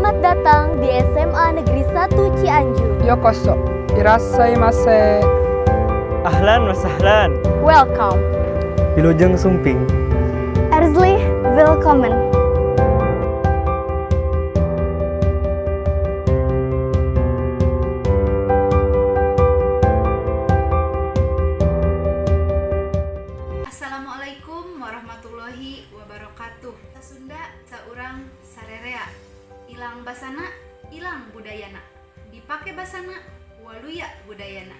Selamat datang di SMA Negeri 1 Cianjur. Yokoso, irassaimasu. Ahlan wa sahlan. Welcome. Wilujeng Sumping. Herzlich willkommen. Assalamualaikum warahmatullahi wabarakatuh. Sunda saurang sarerea. Ilang basana, ilang budayana. Dipake basana, waluya budayana.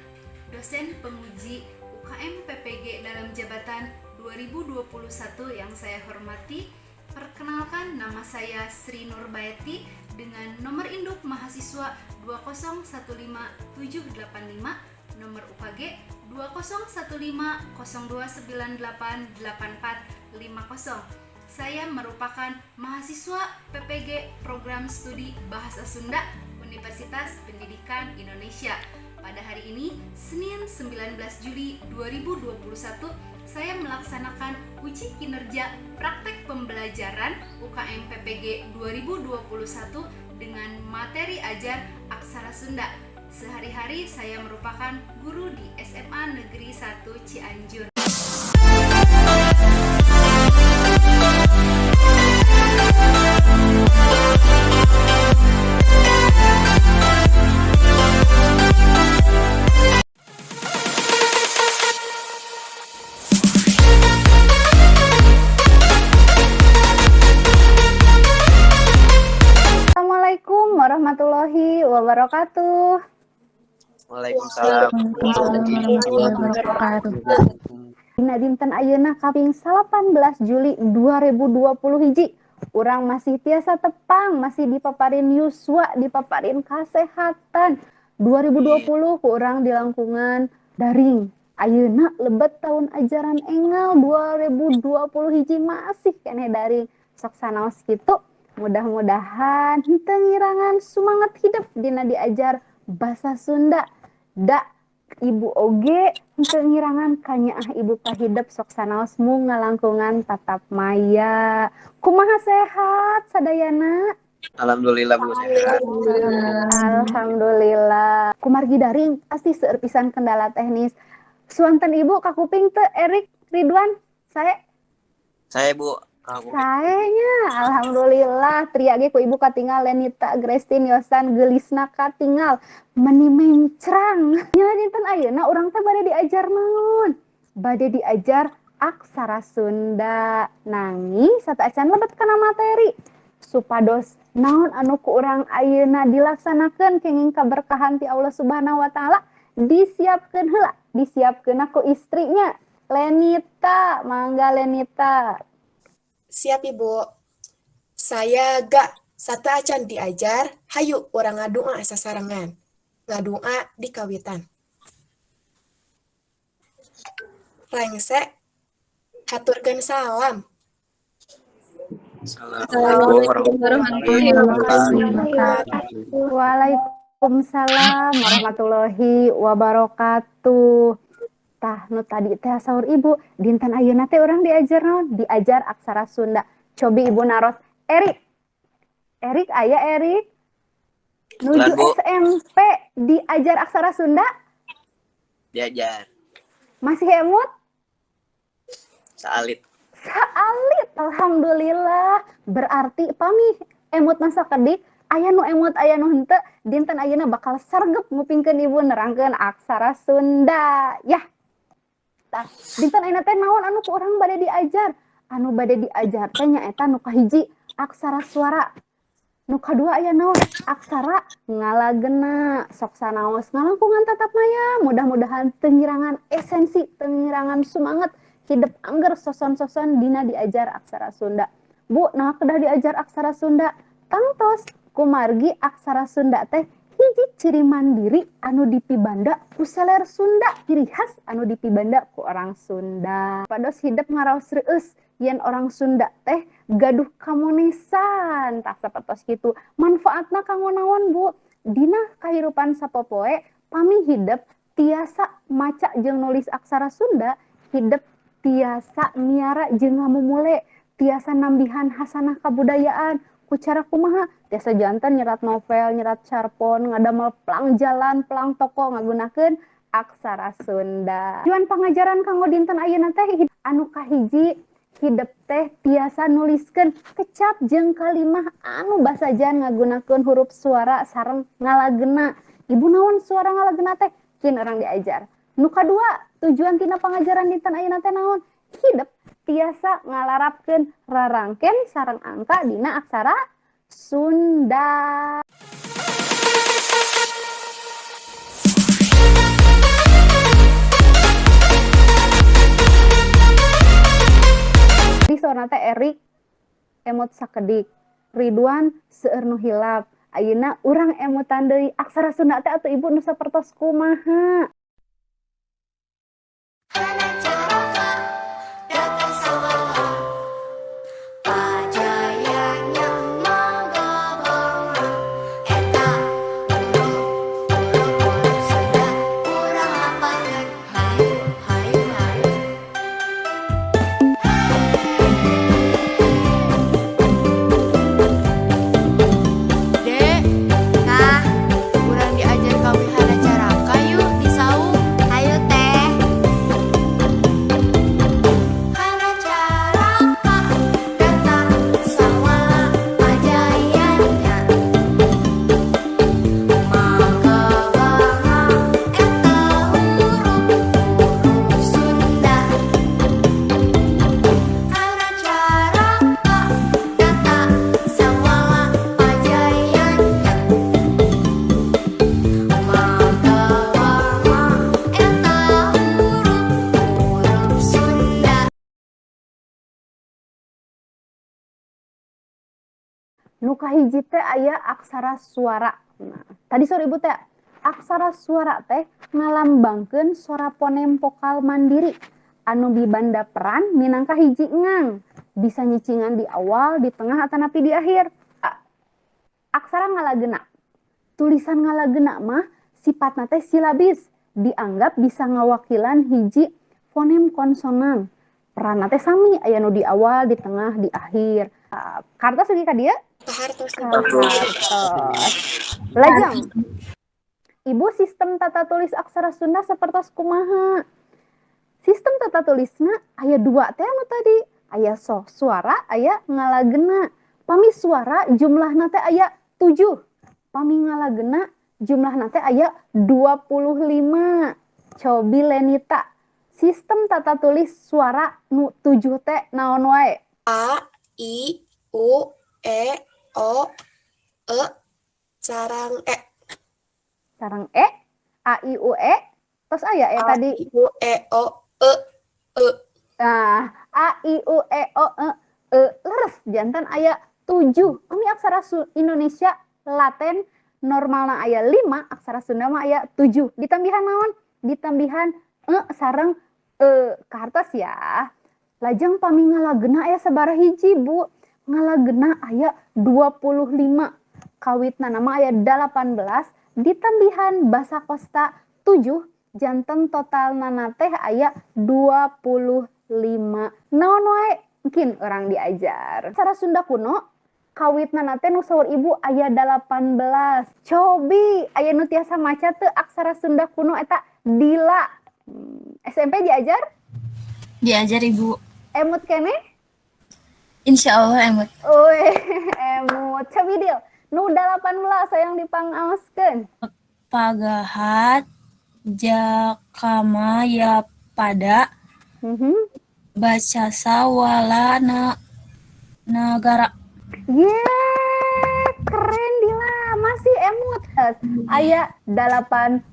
Dosen penguji UKM PPG dalam jabatan 2021 yang saya hormati, perkenalkan nama saya Sri Nurbayati dengan nomor induk mahasiswa 2015785, nomor UKG 201502988450. Saya merupakan mahasiswa PPG Program Studi Bahasa Sunda Universitas Pendidikan Indonesia. Pada hari ini, Senin 19 Juli 2021, saya melaksanakan uji kinerja praktek pembelajaran UKM PPG 2021 dengan materi ajar aksara Sunda. Sehari-hari saya merupakan guru di SMA Negeri 1 Cianjur. Assalamualaikum warahmatullahi wabarakatuh. Waalaikumsalam. Dina dinten ayeuna kaping 18 Juli 2020 hiji. Urang masih tiasa tepang, masih dipaparin yuswa, dipaparin kesehatan. 2020 ku urang di langkungan daring. Ayeuna lebet tahun ajaran enggal 2020 hiji masih keneh daring. Sok sanaos kitu. Mudah-mudahan henteu ngirangan sumanget hidup dina diajar basa Sunda. Da ibu oge henteu ngirangan kanyaah ibu kahidep sok sanaos mung ngalangkungan tatap maya. Kumaha sehat sadayana? Alhamdulillah Bu sehat. Alhamdulillah. Kumargi daring pasti seueur pisan kendala teknis. Suanten ibu kakuping teu Erik Ridwan? Saya Bu. Sayanya, alhamdulillah. Triage ku ibu katinggal Lenita Grestin Yosan gelisna katinggal meni mencrang. Nya dinten ayeuna urang teh bade diajar naon? Bade diajar aksara Sunda. Nanging sataacan lebet kana materi. Supados naon anu ku urang ayeuna dilaksanakeun kenging kaberkahan ti Allah Subhanahu wa taala disiapkeun heula, disiapkeun ku istrinya Lenita. Mangga Lenita. Siap Ibu. Saya gak satu acan diajar, hayu orang ngadua sasarangan. Ngadua di kawitan. Rengsek, haturkeun salam. Assalamualaikum warahmatullahi wabarakatuh. Waalaikumsalam warahmatullahi wabarakatuh. Tah nu tadi teh saur ibu dinten ayeuna teh urang diajar naon? Diajar aksara Sunda. Cobi ibu naros Erik aya Erik nuju SMP diajar aksara Sunda? Diajar. Masih emut? Saalit. Alhamdulillah. Berarti pami emut masa kedik aya nu emut aya nu henteu dinten ayeuna bakal sargep ngupingkeun ibu nerangkeun aksara Sunda. Yah. Tah dinten ayeuna teh naon anu ku urang bade diajar? Anu bade diajar teh nyaeta nu kahiji aksara suara. Nu kadua aya naon? Aksara ngalagena. Sok sanaos ngalangkungan tatap maya. Mudah-mudahan teu ngirangan esensi, teu ngirangan sumanget hidup angger soson-soson dina diajar aksara Sunda. Bu, nah kedah diajar aksara Sunda. Tangtos kumargi aksara Sunda teh hiji ciri mandiri anu dipibanda ku seler Sunda, ciri khas anu dipibanda ku orang Sunda. Pados hidup ngaraos reueus yen orang Sunda teh gaduh kamonesan, tah sapertos kitu. Manfaatna kanggo naon Bu? Dina kahirupan sapopoe pami hidup tiasa maca jeung nulis aksara Sunda, hidup tiasa miara jeung ngamumule, tiasa nambihan hasanah kabudayaan. ku cara kumaha tiasa jantan nyerat novel, nyerat carpon, ngadamel pelang jalan, pelang toko ngagunakeun aksara Sunda. Tujuan pangajaran kanggo dinten ayeuna teh anu kahiji hidup teh tiasa nuliskeun kecap jeung kalimah anu basajan ngagunakeun huruf suara sareng ngalageuna. Ibu naon suara ngalageuna teh? Kin orang diajar. Nu kadua, tujuan tina pangajaran dinten ayeuna teh naon? Hidup tiasa ngalarapkeun rarangken sareng angka dina aksara Sunda. Di soalna teh Erik emot sakedik, Ridwan seueur nu hilap. Ayeuna urang emutan deui aksara Sunda teh atuh Ibu nu sapertos kumaha? Nu kahiji teh aya aksara suara. Nah, tadi sore Ibu teh aksara suara teh ngalambangkeun suara fonem vokal mandiri anu bibanda peran minangka hiji ngang. Bisa nyicingan di awal, di tengah atanapi di akhir. Aksara ngalageuna. Tulisan ngalageuna mah sifatna teh silabis, dianggap bisa ngawakilan hiji fonem konsonan. Peranna teh sami aya nu di awal, di tengah, di akhir. Kartos lagi ka dieu? Pahartos. Lajang. Ibu sistem tata tulis aksara Sunda sapertos kumaha? Sistem tata tulisna aya dua teh anu tadi. Aya suara, aya ngalageuna. Pami suara jumlahna teh aya 7. Pami ngalageuna jumlahna teh aya 25. Cobi Lenita. Sistem tata tulis suara nu 7 teh naon wae? A, I, U, E, O, E, sarang E. Sarang E, A, I, U, E. Terus aya A, tadi. I, U, E, O, E, E. Nah, A, I, U, E, O, E. Leres, jantan aya 7. Kami aksara Indonesia Laten normalna aya 5, aksara Sunda mah aya 7. Ditambihan naon? Ditambihan sareng kartos ya. Lajang pami ngalageuna aya sabaraha hiji, Bu? Ngalageuna aya 25. Kawitna nama aya 18, ditambihan basa kosta 7, janten totalna teh aya 25. Naon wae mungkin orang diajar. Aksara Sunda kuno kawitna teh nu saur Ibu aya 18. Cobi aya nu tiasa maca teu aksara Sunda kuno eta dila. SMP diajar? Diajar Ibu. Emut kene? Insya Allah emut. Uih, emut. Cobi deul. Nu 18 sayang dipangaoskeun. Pagahat jakama ya pada baca sawala negara. Yeay, keren Dila. Masih emut. Aya 18.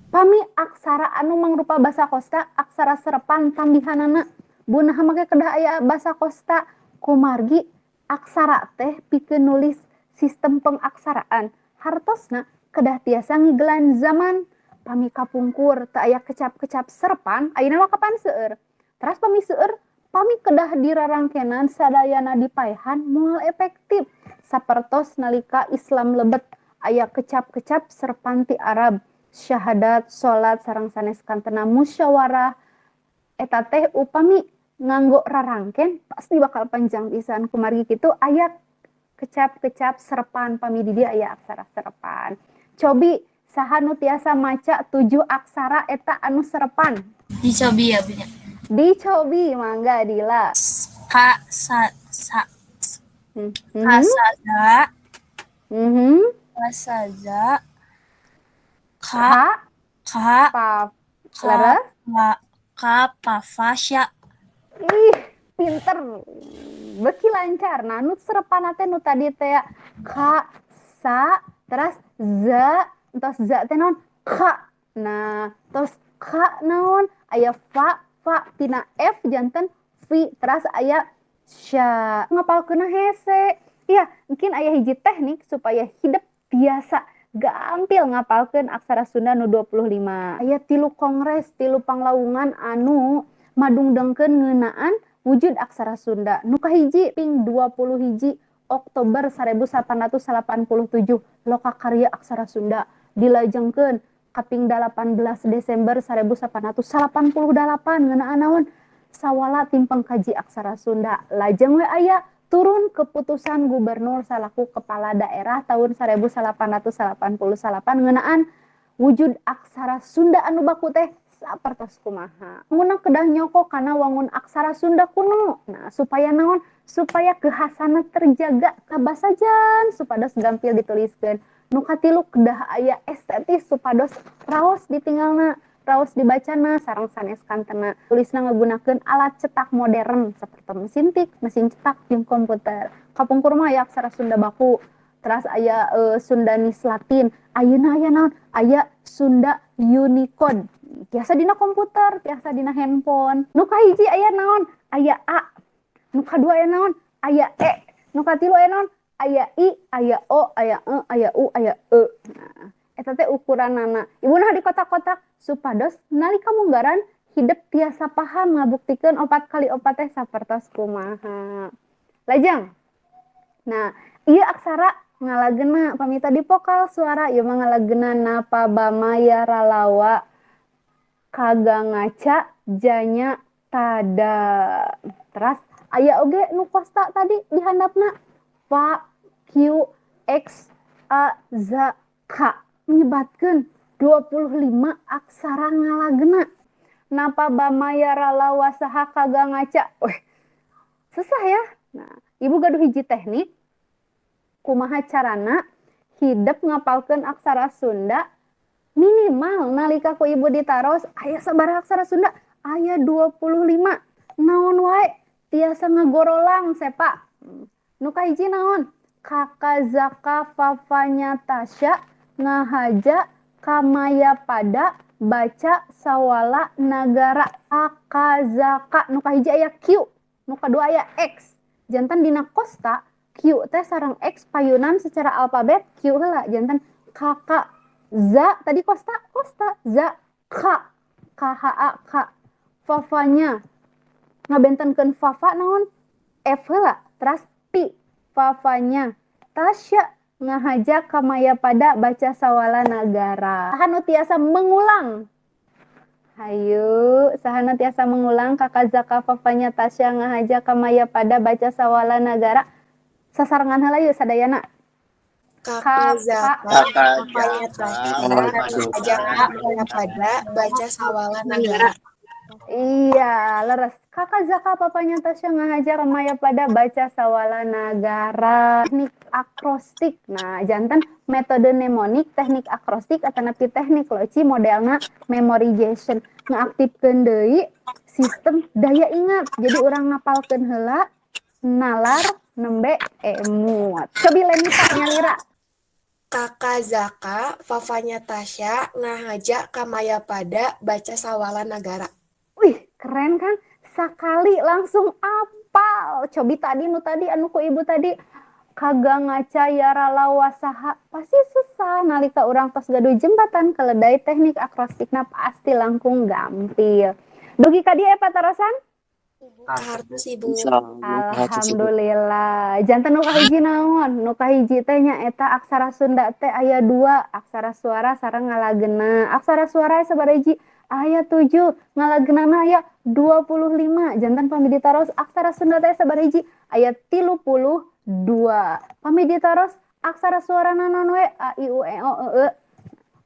Pami aksara anu mangrupa basa kosta, aksara serepan tambihanana. Bunaha make kedah aya basa kosta, kumargi aksara teh pikeun nulis sistem pengaksaraan. Hartosna kedah tiasa ngigelan zaman. Pami kapungkur teu aya kecap-kecap serepan, ayeuna mah kapan seueur. Teras pami seueur, pami kedah dirarangkenan sadayana dipaehan moal efektif. Sapertos nalika Islam lebet aya kecap-kecap serepan ti Arab. Syahadat, salat sareng sanes kantena musyawarah eta teh upami nganggo rarangken pasti bakal panjang pisan. Kumargi kitu aya kecap serepan pami di dia aya aksara serepan. Cobi saha nu tiasa maca 7 aksara eta anu serepan. Dicobi ya punya. Dicobi mangga Dila. Ka sa sa Mhm. kasaza Mhm. kasaza Ka ka pa ka leres. ka pafasya Ih, pinter. Beki lancar. Nah, nu serepan teh nu tadi teh ka sa terus za terus za teh naon ka. Nah, terus ka naon aya fa tina F janten V terus aya sya. Ngapalkeun hese. Iya, mungkin aya hiji teknik supaya hidup biasa gampil ngapalkeun aksara Sunda nu 25. Aya 3 kongres, 3 panglawungan anu madungdengkeun ngeunaan wujud aksara Sunda. Nu kahiji ping 21 Oktober 1887 Lokakarya Aksara Sunda dilajengkeun kaping 18 Desember 1888 ngeunaan naon Sawala Tim Pengkaji Aksara Sunda. Lajeng we aya turun keputusan gubernur salaku kepala daerah tahun 1888 ngeunaan wujud aksara Sunda anu baku teh sapertos kumaha. Munang kedah nyoko kana wangun aksara Sunda kuno. Nah, supaya naon? Supaya kehasana terjaga kabasajan supados gampil dituliskeun. Nu katilu kedah aya estetis supados raos ditinggalna, raos dibacana sareng sanes kantena. Tulisna ngagunakeun alat cetak modern seperti mesin tik, mesin cetak, jeung komputer. Kapungkur mah aya aksara Sunda baku. Terus aya Sundanis Latin. Ayeuna aya naon? Aya Sunda Unicode. Biasa dina komputer, biasa dina handphone. Nu kahiji aya naon? Aya A. Nu kadua aya naon? Aya E. Nu katilu aya naon? Aya I, aya O, aya E, aya U, aya E. Nah, eta teh ukuranana. Ibuna di kotak-kotak supados nalika munggaran hidup tiasa paham ngabuktikeun 4 kali 4 teh sapertos kumaha. Lajeng. Nah, ieu aksara ngalageuna pamita di vokal suara ieu mah ngalageuna napa bamaya ralawa kaga ngaca janya tada. Terus aya oge nu kosta tadi di handapna fa q x a za k nyebatkeun 25 aksara ngalageuna. Napa bamaya ralawa saha kaga ngaca. Weh, susah ya. Nah, ibu gaduh hiji teknik kumaha carana hidup ngapalkeun aksara Sunda minimal nalika ku ibu ditaros aya sabaraha aksara Sunda aya 25. Naon wae tiasa ngagorolang sepa. Nu kahiji naon? Kaka zaka fafanya tasya ngahaja kamaya pada baca sawala nagara. Kaka zaka nu kahiji aya Q, nu kadua aya X. Janten dina kosta Q teh sareng X payunan secara alfabet Q heula janten kakak za tadi kosta za k k h a k fafanya ngabentenkeun fafa naon F heula teras pi fafanya tasya ngahaja kamaya pada baca sawala nagara. Saha nu tiasa mengulang? Hayu, saha nu tiasa mengulang kakak zaka fafanya tasya ngahaja kamaya pada baca sawala nagara. Sasarangan heula yeuh sadayana. Kakak zaka Kakak papanya zaka, tasya kamaya pada baca sawala nagara. Iya, leres. Kakak zaka papanya tasya ngahaja kamaya pada baca sawala nagara. Teknik akrostik. Nah, janten metode mnemonik, teknik akrostik atanapi teknik loci modelna memorization. Ngaaktifkeun deui sistem daya ingat. Jadi urang ngapalkeun heula nalar nembe emut. Cobi Lenita nyalira. Kakak zaka fafanya tasya ngahaja kamaya pada baca sawala nagara. Wih, keren kan? Sakali langsung apal. Cobi tadi nu tadi anu ku ibu tadi kaga ngaca yara lawasaha pasti susah nalika urang tos gaduh jembatan keledai teknik akrostikna pasti langkung gampil. Dugi ka dieu patarosan? Hartos ibu. Alhamdulillah. Janten nu kahiji naon? Nu kahiji teh nyaeta aksara Sunda teh aya 2, aksara suara sareng ngalageuna. Aksara suara sabaraha aya 7, ngalageunana aya 25. Janten pami ditaros aksara Sunda teh sabaraha aya 35 Pami ditaros aksara suara nanon we a i u e o e.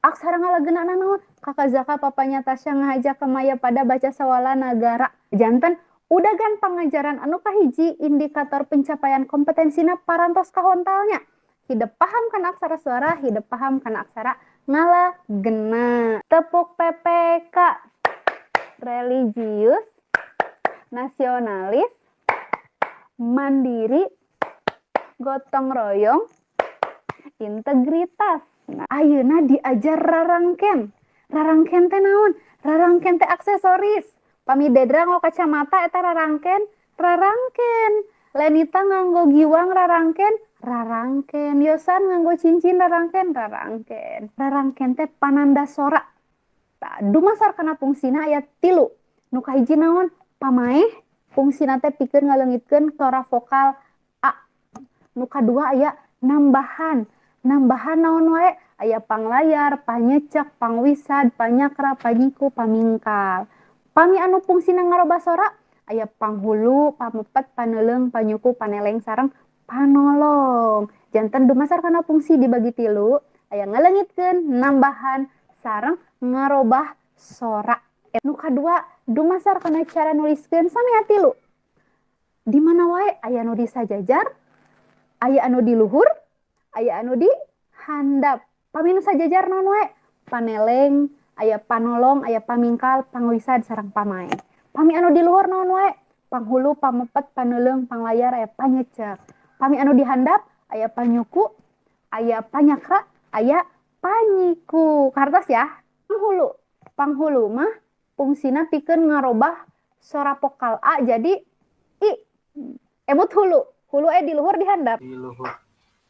Aksara ngalageuna nanon kakak Zaka papanya Tasya ngajak ke Maya pada baca sawala negara. Janten udah gan pengajaran anu kahiji indikator pencapaian kompetensina parantos kahontalnya. Hidup paham kan aksara suara, hidup paham kan aksara ngalagena. Tepuk PPK. Religius, nasionalis, mandiri, gotong royong, integritas. Nah, ayeuna diajar rarangken. Rarangken teh naon? Rarangken teh aksesoris. Pami Dedra nggo kacamata eta rarangken. Lenita nganggo giwang rarangken. Yosan nganggo cincin rarangken. Rarangken teh pananda sora. Nah, dumasar kana fungsina aya 3. Nu kahiji naon? Pamaeh fungsina teh pikeun ngaleungitkeun sora vokal a. Nu kadua aya nambahan naon wae? Aya panglayar, panyecek, pangwisad, panyakra, panyiku, pamingkal. Pami anu fungsina ngarobah sora aya panghulu, pamepet, paneuleung, panyuku, paneleng sareng panolong. Janten dumasar kana fungsi dibagi 3 aya ngaleungitkeun, nambahan, sareng ngarobah sora. Nu kadua dumasar kana cara nuliskeun samea 3. Di mana wae aya anu disajajar, aya anu di luhur, aya anu di handap. Pami nu sajajar naon wae? Paneleng, aya panolong, aya pamingkal, pangwisad sareng pamae. Pami anu di luhur naon wae? Panghulu, pamepet, paneuleung, panglayar, aya panyecek. Pami anu di handap aya panyuku, aya panyakra, aya panyiku. Kartos ya. Panghulu mah fungsina pikeun ngarobah sora vokal a jadi i. Emut hulu. Hulu di luhur di handap.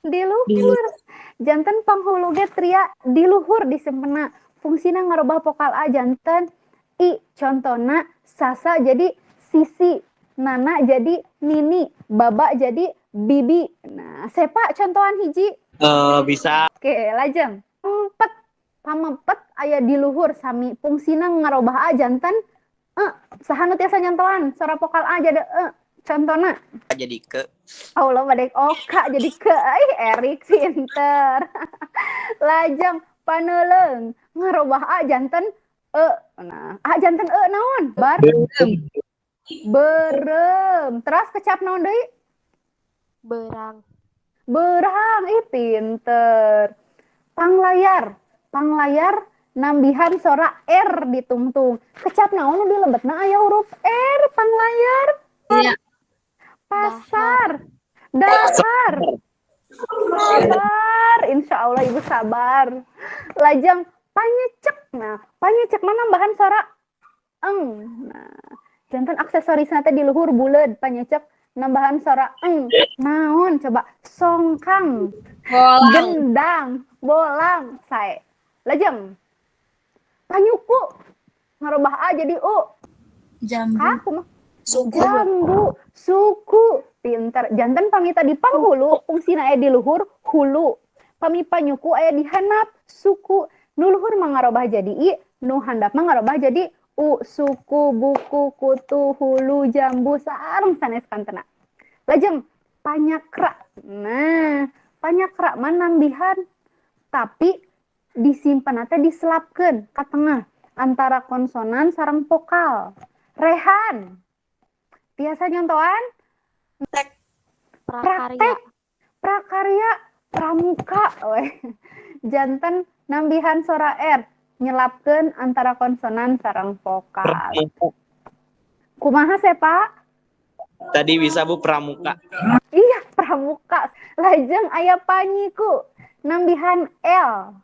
Di luhur. Janten panghulu ge tria di luhur disempena. Fungsina ngarobah vokal a janten i. Contona Sasa jadi Sisi, Nana jadi Nini, Baba jadi Bibi. Nah, sepa contohan hiji. Bisa. Oke, lajeng. Pamepet aya di luhur sami fungsina ngarobah a janten saha nu tiasa nyontohan sora vokal a jadi contona Jadi ke. Allah badek oka jadi ke Erik pinter. Lajeng paneuleung ngarobah a janten nah a janten naon? Berem. Terus kecap naon deui? Berang. Pinter. Panglayar nambihan sora R ditungtung. Kecap naon nu dilebetna aya huruf R panglayar. Iya. Pasar. Dahar. Sabar. Insya Allah ibu sabar. Lajeng panyecek. Nah, panyecek mah nambahan sora eng. Nah, janten aksesorisna teh di luhur buleud panyecek nambahan sora eng. Naon coba? Songkang. Gendang, bolang, sae. Lajeng. Panyuku. Ngarobah a jadi u. Jambu. Kaku mah. Suku. Jambu, suku, pinter. Janten pangita di panghulu, fungsina aya di luhur, hulu. Pami panyuku aya di handap, suku. Nu luhur mah ngarobah jadi i, nu handap mah ngarobah jadi u. Suku, buku, kutu, hulu, jambu, sareng sanes kantena. Lajeng panyakra. Nah, panyakra mah nambihan tapi disimpan teh diselapkeun ka tengah antara konsonan sareng vokal. Rehan. Biasa nyontohan praktek, prakarya, pramuka, janten nambihan sora R nyelapkeun antara konsonan sareng vokal. Kumaha sepa? Tadi bisa Bu pramuka. Iya, pramuka. Lajeng aya panyiku nambihan L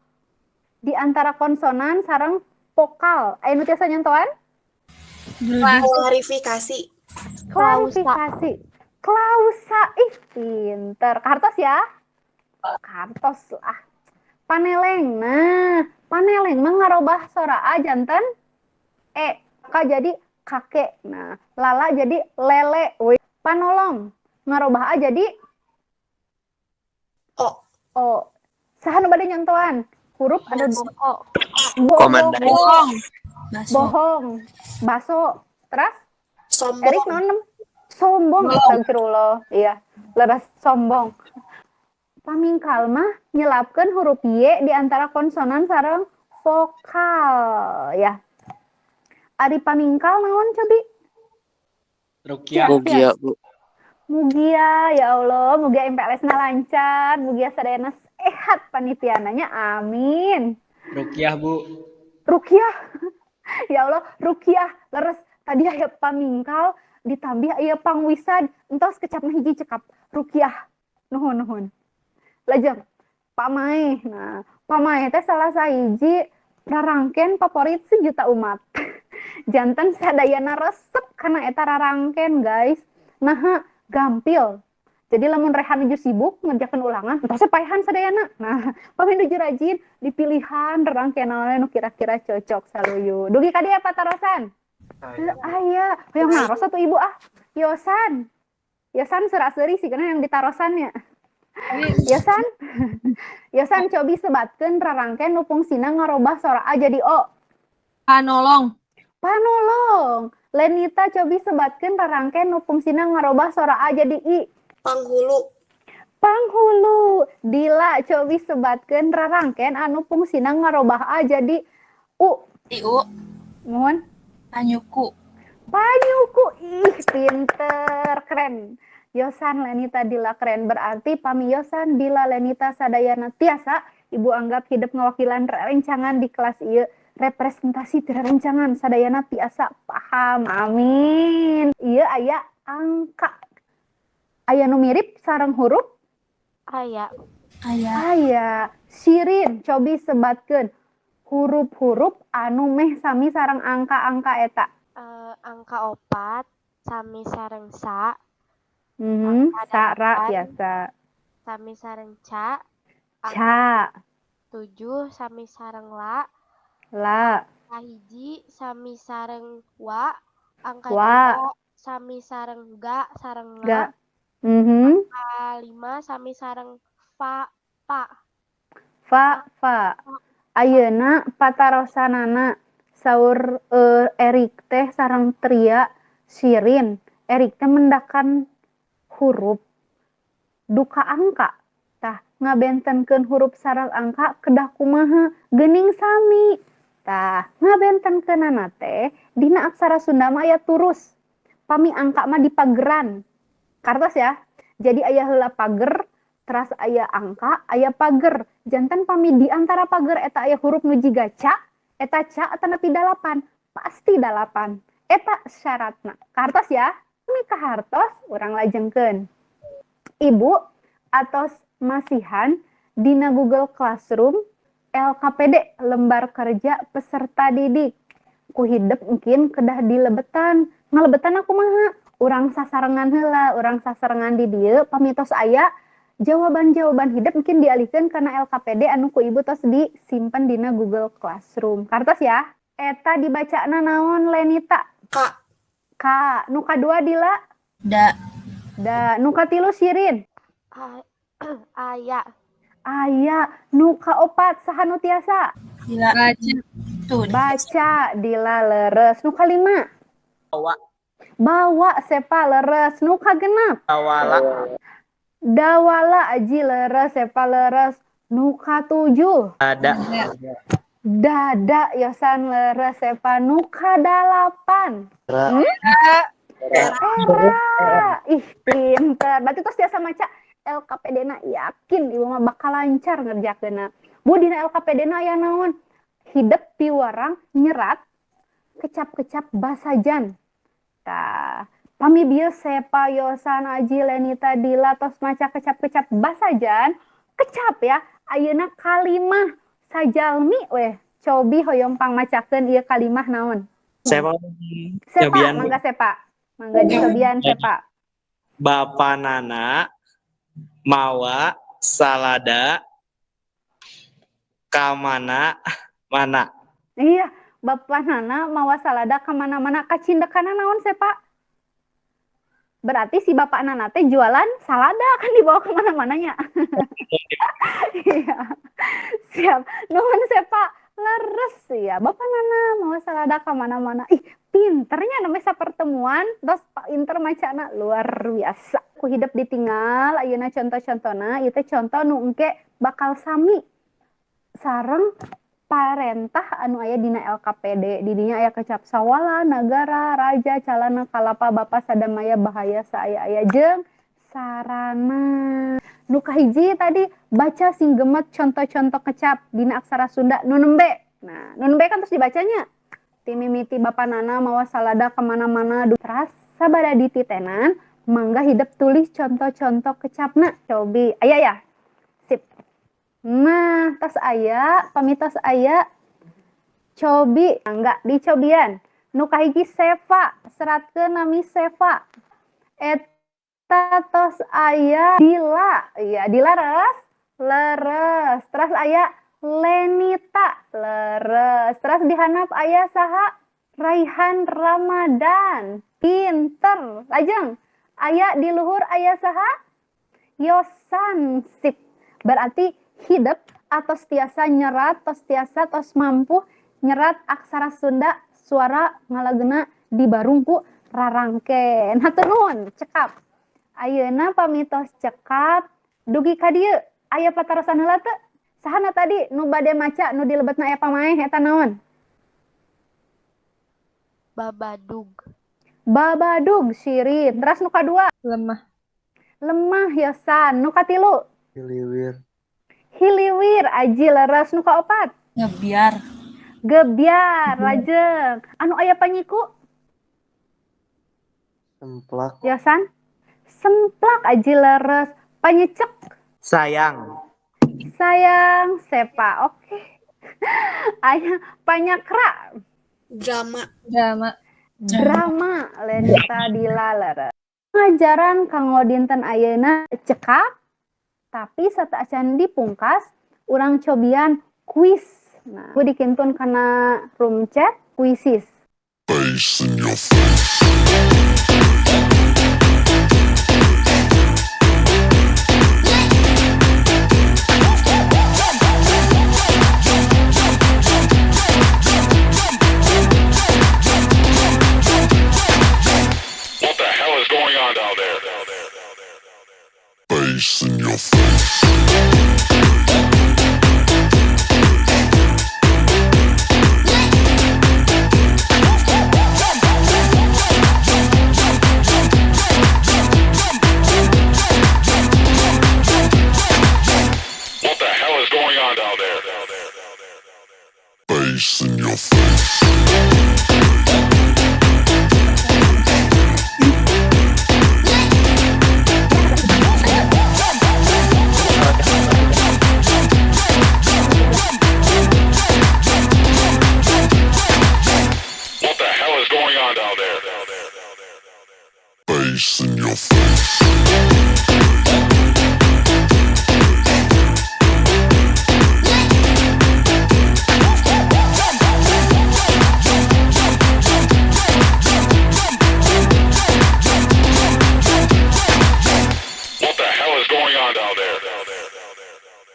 di antara konsonan sareng vokal. Aya nu tiasa nyontohan? Klarifikasi. Klausa. Ih, pinter. Kartos ya? Kartos lah. Paneleng. Nah, paneleng mah ngarobah sora a janten e. Ka jadi kakek. Nah, lala jadi lele. Panolong. Ngarobah a jadi o. Saha nu bade nyontohan? Huruf ada Komandan. bohong. Baso. Terus? Sombong. Erik naon? Sombong, astagfirullah. Iya, leres sombong. Pamingkal mah nyelapkeun huruf Y di antara konsonan sareng vokal ya. Ari pamingkal naon cobi? Rukiah. Mugia, Bu. Mugia, ya Allah, mugia MPLS-na lancar, mugia sadayana sehat panitiananya, amin. Rukiah, Bu. Rukiah, ya Allah, Rukiah, leres tadi aya pamingkal, ditambih aya pangwisad, entos kecapna hiji cekap, Rukiah, nuhun. Lajeng, Pamai, nah, Pamai teh salah sahiji rarangken favorit sejuta umat. Janten sadayana resep karena eta rarangken, guys. Nah, gampil. Jadi lamun rehan nuju sibuk ngerjakeun ulangan, entos paehan sadayana. Nah, pami nuju rajin dipilihan rarangkenan nu kira-kira cocok saluyu. Dugi ka dieu patarosan. Aya, hoyong naros atuh ibu ah. Yosan. Yosan seura-seuri sigana yang ditarosannya. Yosan. Yosan cobi sebatkeun rarangken nu fungsina ngarobah sora A jadi O. Panolong. Lenita cobi sebatkeun rarangken nu fungsina ngarobah sora A jadi I. Panghulu. Dila cobi sebatkeun rarangken anu fungsina ngarobah A jadi U. Tiu. Mohon. Panyuku. Panyuku. Ih, pinter, keren. Yosan Lenita Dila keren. Berarti Pami Yosan Dila Lenita sadayana tiasa ibu anggap hidup ngawakilan rencangan di kelas ieu. Representasi rencangan sadayana tiasa paham. Amin. Ieu aya angka. Aya nu mirip sareng huruf? Aya. Aya. Sirin cobi sebatkeun huruf-huruf anu meh sami sareng angka-angka eta. Angka 4 sami sareng sa. Sara biasa. Sami sareng ca. Ca. 7 sami sareng la. La. Kahiji sami sareng wa. Angka Wa. 2 sami sareng ga sareng Ga. nga. 5 sami sareng fa. Fa. Ayeuna patarosanana saur Erik teh sareng Tria Sirin. Erik teh mendakan huruf duka angka. Tah ngabentenkeun huruf sareng angka kedah kumaha geuning sami. Tah ngabentenkeunana teh dina aksara Sunda mah aya turus. Pami angka mah dipageran. Kartos ya. Jadi aya heula pager, teras aya angka, aya pager. Janten pami di antara pager eta aya huruf nu jiga ca, eta ca eta nepi 8. Pasti 8. Eta syaratna. Kartos ya. Pami ka hartos urang lajengkeun. Ibu atos masihan dina Google Classroom LKPD lembar kerja peserta didik. Ku hidup mungkin kedah dilebetan. Ngalebetan aku mah urang sasarengan heula, urang sasarengan di dieu pamitos aya jawaban-jawaban hidup mungkin dialihkeun kana LKPD anu ku ibu tos disimpen dina Google Classroom. Kartos ya. Eta dibacana naon Lenita? Ka. Nu kadua Dila? Da. Nu katilu Sirin? Aya. Nu kaopat saha nu tiasa? Dila. Baca. Tuh. Baca Dila leres. Nu kalima? Bawa Sepa leres. Nu kagenep? Dawala Aji leres. Sepa leres. Nu katujuh? Dada Yosan leres. Sepa nu kadalapan? Era. Ih, pinter. Berarti terus tiasa maca LKPD-na yakin ibu mah bakal lancar ngerjakeunna. Bu dina LKPD-na aya naon? Hidep piwarang nyerat kecap-kecap basajan. Tah, pami bieu Sepa Yosan Aji Lenita Dila tos maca kecap-kecap basajan, kecap ya. Ayeuna kalimah sajalmi weh. Cobi hoyong pangmacakeun ieu kalimah naon? Sepa. Mangga Sepa. Mangga dicobian Sepa. Bapanana mawa salada kamana mana. Iya, bapanana mawa salada kemana-mana. Kacindekana naon Sepa? Berarti si bapak nana teh jualan salada kan dibawa kemana-mananya. Iya, siap. Nuhun Sepa, leres ya. Bapak nana mawa salada kemana-mana. Ih, pinternya namanya sapertemuan terus pinter macana luar biasa ku hidup ditinggal ayeuna contoh-contohna ieu teh contoh nu engke bakal sami sareng parentah anu aya dina LKPD di dinya aya kecap sawala nagara raja calana kalapa bapa sadamaya bahaya saaya-aya jeung sarana nu kahiji tadi baca sing gemet contoh-contoh kecap dina aksara Sunda nu nembe nah nu nembe kan terus dibacanya timimiti bapanana mawa salada kemana-mana teras sabada dititenan mangga hidup tulis contoh-contoh kecapna cobi aya ya sip nah tas aya pamitos aya cobi enggak dicobian nu kahiji seva seratkeun nami seva eta tos aya dila iya dila leres terus aya Lenita leres terus dihanap aya saha Raihan Ramadan pinter lajeng aya di luhur aya saha Yosan sip berarti hidup atau tiasa nyerat tos tiasa tos mampu nyerat aksara Sunda suara ngalagena di barungku rarangken hatur nuhun cekap ayeuna pamitos cekap dugi ka dieu aya patarosan heula teu sahana tadi nu bade maca nu dilebetna aya pamaeh eta naon Babadug. babadug Shirin terus nu kadua lemah Yosan nu katilu hiliwir Aji leres nu kaopat Ngebiar. gebyar lajeng anu aya panyiku Semplak. Yosan semplak Aji leres panyecek Sayang. sayang sepa oke aya panyakra Drama. drama Lenita Dila leres ngajaran kanggo dinten ayeuna cekap tapi sateuacan dipungkas urang cobian kuis nah gue dikintun kana room chat kuisis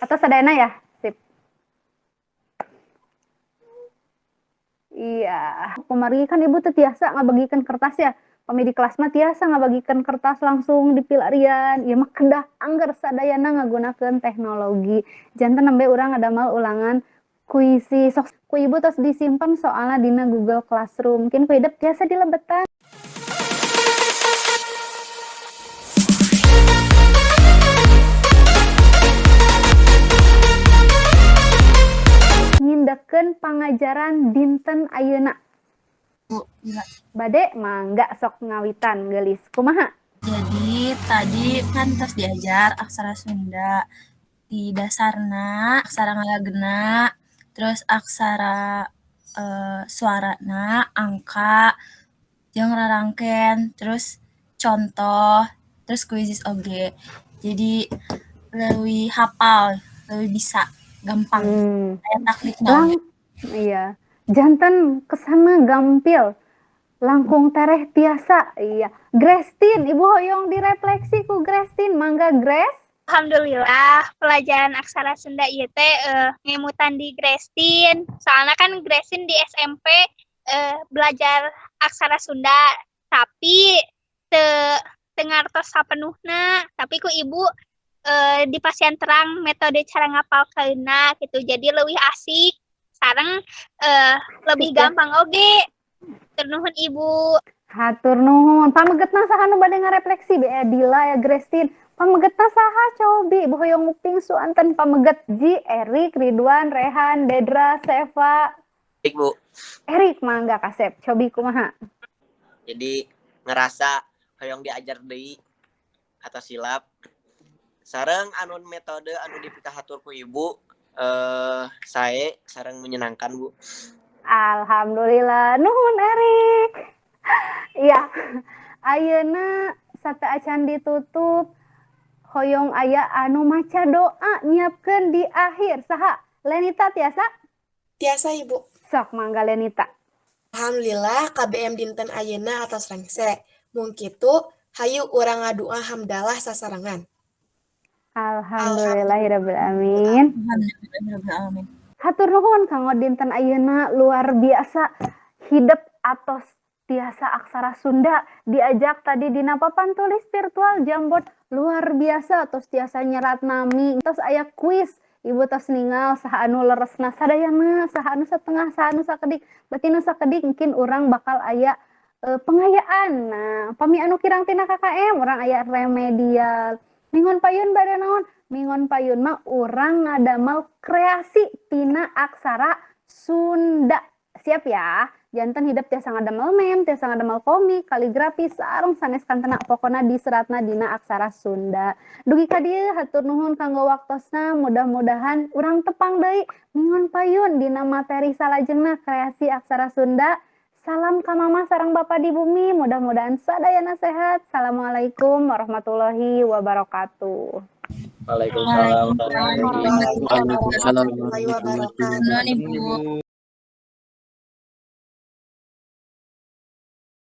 atau sadayana ya sip iya kemarin kan ibu teh tiasa ngabagikan kertas ya pami di kelas mah tiasa ngabagikan kertas langsung di pilarian ieu mah kedah angger sadayana ngagunakeun teknologi janten nembe urang ngadamel ulangan kuisi sok ku ibu tos disimpen soalna dina Google Classroom mungkin ku hidup tiasa dilebetan ngindekeun pangajaran dinten ayeuna bade mangga sok ngawitan geulis kumaha Jadi tadi kan terus diajar aksara Sunda di dasarna aksara ngalagena terus aksara suarana angka jeung rarangken terus contoh terus kuisis oge jadi leuwih hafal leuwih bisa gampang aya taklikna oge. iya janten kesana gampil langkung tereh tiasa iya Grestin ibu hoyong direfleksi ku Grestin mangga Gres Alhamdulillah pelajaran aksara Sunda ieu teh ngemutan di Grestin soalnya kan Grestin di SMP belajar aksara Sunda, tapi tengartos sapenuhna, tapi ku ibu di pasien terang metode cara ngapal keuna gitu, jadi lebih asik, sareng lebih gampang oge. Turnuhun ibu. Hatur nuhun. Pamegetna saha nu bade ngarefleksi be Adila ya Grestin. Pamegetna saha cobi bohoyong uping suanten pameget Ji, Erik, Ridwan, Rehan, Dedra, Seva. Baik, Bu. Erik mangga kasep. Cobi kumaha? Jadi ngerasa hoyong diajar deui atau silap. Sareng anu metode anu dipikahatur ku Ibu saya sareng menyenangkan, Bu. Alhamdulillah. Nuhun Erik. Iya. Ayeuna sata acan ditutup hoyong aya anu maca doa nyiapkeun di akhir. Saha? Lenita tiasa? Tiasa Ibu. Sok mangga Lenita. Alhamdulillah KBM dinten ayeuna atas rengse. Mun kitu hayu urang ngadua hamdalah sasarangan. Alhamdulillahirabbil alamin. Amin. Hatur nuhun kanggo dinten ayeuna luar biasa hidup atos tiasa aksara Sunda diajak tadi dina papan tulis virtual Jambot luar biasa tos tiasa nyerat nami tos aya kuis ibu tos ningal saha anu leresna sadayana saha anu satengah saha anu sakedik berarti nu sakedik mungkin urang bakal aya pengayaan. Nah pami anu kirang tina KKM urang aya remedial mingon payun bade naon mingon payun mah urang ngadamel kreasi tina aksara Sunda. Siap ya, janten hidup tiasa ngadamel meme, tiasa ngadamel komik, kaligrafi, sarung sanes kantena pokona diseratna dina aksara Sunda. Dugi ka dieu hatur nuhun kanggo waktosna, mudah-mudahan urang tepang deui mingon payun dina materi salajengna kreasi aksara Sunda. Salam ka mama sareng bapa di bumi, mudah-mudahan sadayana sehat. Assalamualaikum warahmatullahi wabarakatuh. Waalaikumsalam. Waalaikumsalam warahmatullahi wabarakatuh. Nuhun ibu.